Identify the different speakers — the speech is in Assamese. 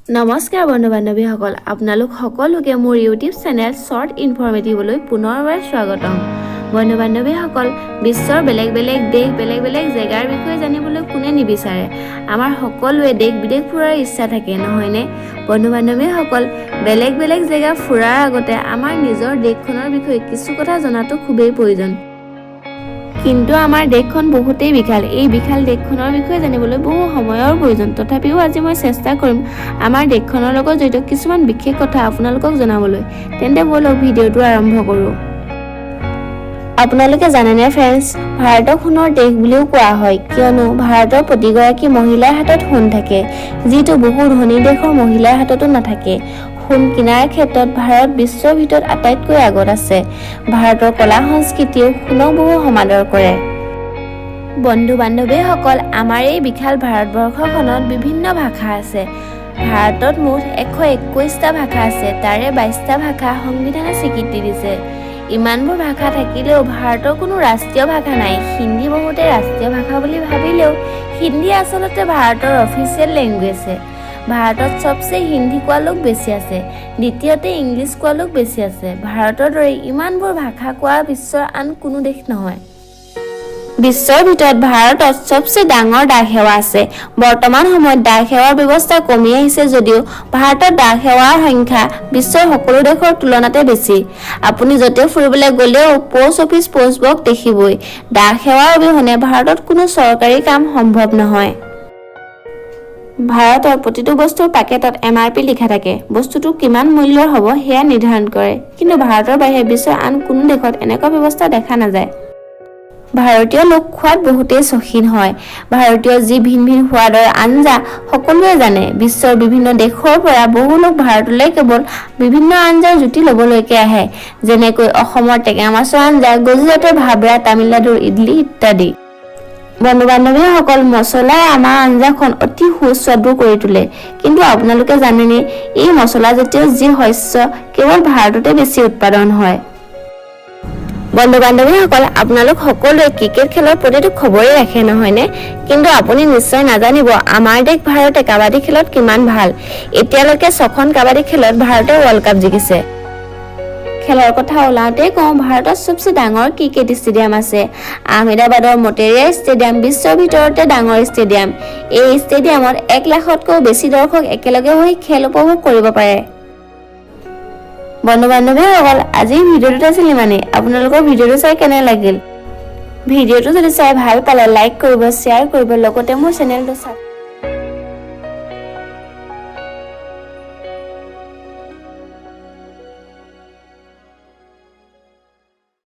Speaker 1: নমস্কাৰ বন্ধু বান্ধৱীসকল, আপোনালোক সকলোকে মোৰ ইউটিউব চেনেল শ্বৰ্ট ইনফৰ্মেটিভলৈ পুনৰবাৰ স্বাগতম। বন্ধু বান্ধৱীসকল, বিশ্বৰ বেলেগ বেলেগ দেশ বেলেগ বেলেগ জেগাৰ বিষয়ে জানিবলৈ কোনে নিবিচাৰে। আমাৰ সকলোৱে দেশ বিদেশ ফুৰাৰ ইচ্ছা থাকে, নহয়নে? বন্ধু বান্ধৱীসকল, বেলেগ বেলেগ জেগা ফুৰাৰ আগতে আমাৰ নিজৰ দেশখনৰ বিষয়ে কিছু কথা জনাটো খুবেই প্ৰয়োজন। কিন্তু আমাৰ দেশখন বহুতেই বিশাল। এই বিশাল দেশখনৰ বিষয়ে জানিবলৈ বহু সময়ৰ প্ৰয়োজন। তথাপিও আজি মই চেষ্টা কৰিম আমাৰ দেশখনৰ লগত জড়িত কিছুমান বিশেষ কথা আপোনালোকক জনাবলৈ। তেন্তে বলক ভিডিঅ'টো আৰম্ভ কৰোঁ। আপোনালোকে জানেনে ফ্ৰেণ্ডছ, ভাৰতক সোণৰ দেশ বুলিও কোৱা হয়, কিয়নো ভাৰতৰ প্ৰতিগৰাকী মহিলাৰ হাতত সোণ থাকে, যিটো বহু ধনী দেশৰ মহিলাৰ হাততো নাথাকে। সোণ কিনাৰ ক্ষেত্ৰত ভাৰত বিশ্বৰ ভিতৰত আটাইতকৈ আগত আছে। ভাৰতৰ কলা সংস্কৃতিয়েও সোণক বহু সমাদৰ কৰে। বন্ধু বান্ধৱীসকল, আমাৰ এই বিশাল ভাৰতবৰ্ষখনত বিভিন্ন ভাষা আছে। ভাৰতত মুঠ 121টা ভাষা আছে, তাৰে 22টা ভাষা সংবিধানে স্বীকৃতি দিছে। ইমানবোৰ ভাষা থাকিলেও ভাৰতৰ কোনো ৰাষ্ট্ৰীয় ভাষা নাই। হিন্দী বহুতে ৰাষ্ট্ৰীয় ভাষা বুলি ভাবিলেও হিন্দী আচলতে ভাৰতৰ অফিচিয়েল লেংগুৱেজ। ভাৰতত সবচে হিন্দী কোৱা লোক বেছি আছে, দ্বিতীয়তে ইংলিছ কোৱা লোক বেছি আছে। ভাৰতৰ দৰে ইমানবোৰ ভাষা কোৱা বিশ্বৰ আন কোনো দেশ নহয়। বিশ্বৰ ভিতৰত ভাৰতত সবচে ডাঙৰ ডাক সেৱা আছে। বৰ্তমান সময়ত ডাক সেৱাৰ ব্যৱস্থা কমি আহিছে যদিও ভাৰতত ডাক সেৱাৰ সংখ্যা বিশ্বৰ সকলো দেশৰ তুলনাতে বেছি। আপুনি য'তে ফুৰিবলৈ গ'লেও পোষ্ট অফিচ পোষ্ট বক্স দেখিবই। ডাক সেৱাৰ অবিহনে ভাৰতত কোনো চৰকাৰী কাম সম্ভৱ নহয়। ভাৰতৰ প্ৰতিটো বস্তুৰ পেকেটত MRP লিখা থাকে। বস্তুটো কিমান মূল্যৰ হ'ব সেয়া নিৰ্ধাৰণ কৰে, কিন্তু ভাৰতৰ বাহিৰে বিশ্বৰ আন কোনো দেশত এনেকুৱা ব্যৱস্থা দেখা নাযায়। ভাৰতীয় লোক খোৱাত বহুতেই চখীন হয়। ভাৰতীয় যি ভিন ভিন সোৱাদৰ আঞ্জা সকলোৱে জানে। বিশ্বৰ বিভিন্ন দেশৰ পৰা বহু লোক ভাৰতলৈ কেৱল বিভিন্ন আঞ্জাৰ জুতি ল'বলৈকে আহে, যেনেকৈ অসমৰ টেঙা মাছৰ আঞ্জা, গুজৰাটৰ ভাবৰা, তামিলনাডুৰ ইডলি ইত্যাদি। বন্ধু বান্ধৱীসকল, মছলাই আমাৰ আঞ্জাখন অতি সুস্বাদু কৰি তোলে। কিন্তু আপোনালোকে জানেনে, এই মছলাজাতীয় যি শস্য কেৱল ভাৰততে বেছি উৎপাদন হয়। বন্ধু বান্ধৱীসকল, আপোনালোক সকলোৱে ক্ৰিকেট খেলৰ প্ৰতিটো খবৰেই ৰাখে, নহয়নে? কিন্তু আপুনি নিশ্চয় নাজানিব আমাৰ দেশ ভাৰতে কাবাডী খেলত কিমান ভাল। এতিয়ালৈকে 6খন কাবাডী খেলত ভাৰতে ৱৰ্ল্ড কাপ জিকিছে। খেলৰ কথা ওলাওঁতে কওঁ, ভাৰতত সবচে ডাঙৰ ক্ৰিকেট ষ্টেডিয়াম আছে। আহমেদাবাদৰ মটেৰিয়া ষ্টেডিয়াম বিশ্বৰ ভিতৰতে ডাঙৰ ষ্টেডিয়াম। এই ষ্টেডিয়ামত 1 লাখতকৈও বেছি দৰ্শক একেলগে হৈ খেল উপভোগ কৰিব পাৰে। বন্ধু বান্ধৱীসকল, আজিৰ ভিডিঅ'টোত আছিল ইমানেই। আপোনালোকৰ ভিডিঅ'টো চাই কেনে লাগিল? ভিডিঅ'টো যদি চাই ভাল পালে লাইক কৰিব, শ্বেয়াৰ কৰিব, লগতে মোৰ চেনেলটো